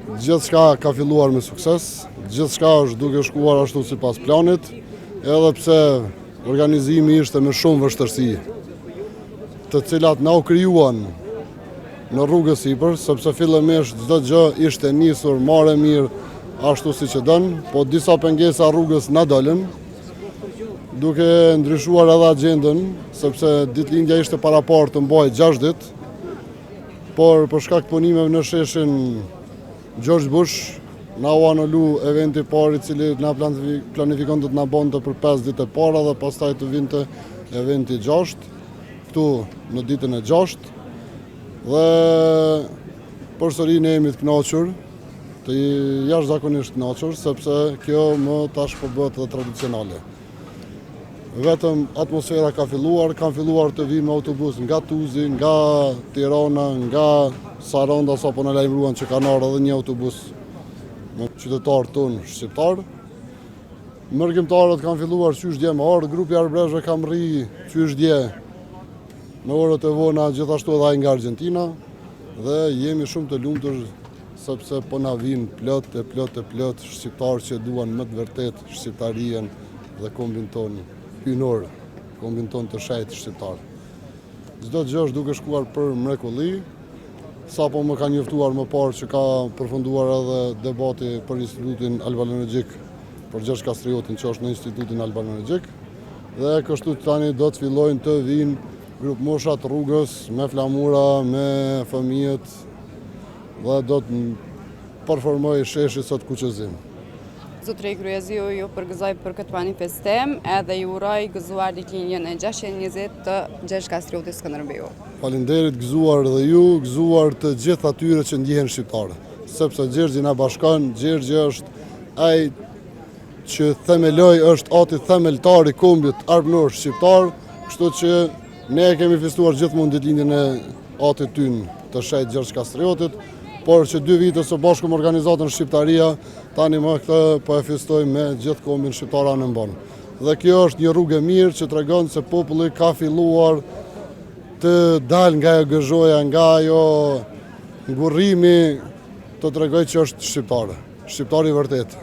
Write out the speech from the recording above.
Gjithçka ka filluar me sukses, gjithçka është duke shkuar ashtu sipas planit, edhe pse organizimi ishte me shumë vështirësi, të cilat na u krijuan në rrugës sipër, sepse fillimisht çdo gjë ishte nisur marrë mirë ashtu siç e don, po disa pengesa rrugës na dolën, duke ndryshuar edhe agjendën, sepse ditëlindja ishte para parë të mbajë 6 ditë, por për shkak të punimeve në sheshin George Bush, na u anulu eventi parë i cili na planifikon të na bonte për 5 ditë e para dhe pastaj të vinte eventi 6, këtu në ditën e 6, dhe përsëri ne jemi të kënaqur, të jashtëzakonisht kënaqur, sepse kjo më tash po bëhet edhe tradicionale. Vetëm atmosfera ka filluar, kanë filluar të vinë me autobus nga Tuzi, nga Tirana, nga Saranda, sapo na lajmëruan që kanë ardhur edhe një autobus me qytetarët tonë shqiptar. Mërgjimtarët kanë filluar qysh dje me ardhur, grupi Arbrezhve ka rri qysh dje në orët e vona, gjithashtu edhe ai nga Argentina, dhe jemi shumë të lumtur sepse po na vinë plot shqiptarë që duan më të vërtet shqiptarien dhe kombin tonë hynor, kombin tonë të shajt shqiptar. Çdo gjë është duke shkuar për mrekulli. Sapo më kanë njoftuar më parë që ka përfunduar edhe debati për Institutin Albanoregjik, për Gjergj Kastriotin që është në Institutin Albanoregjik, dhe kështu tani do të fillojnë të vinë grup moshat rrugës me flamura, me fëmijët, dhe do të performoj sheshi sot Kuqezim. Zotëri Kryezi, ju përgëzoj për këtë manifestim edhe ju uroj gëzuar ditëlindjen e 620 të Gjergj Kastriotit Skënderbeu. Faleminderit, gëzuar dhe ju, gëzuar të gjithë atyre që ndjehen shqiptarë, sepse Gjergji na bashkon, Gjergji është ai që themeloi, është ati themeltar i kombit armënor shqiptar, kështu që ne kemi festuar gjithmonë ditëlindjen e atit tynë të shejt Gjergj Kastriotit, por që 2 vite së bashku me organizatën Shqiptaria, tani më këtë po e festojmë me gjithë kombin shqiptar anë mban. Dhe kjo është një rrugë e mirë që tregon se populli ka filluar të dalë nga ajo gëzhoja, nga ajo ngurrimi, të tregoj që është shqiptar i vërtet.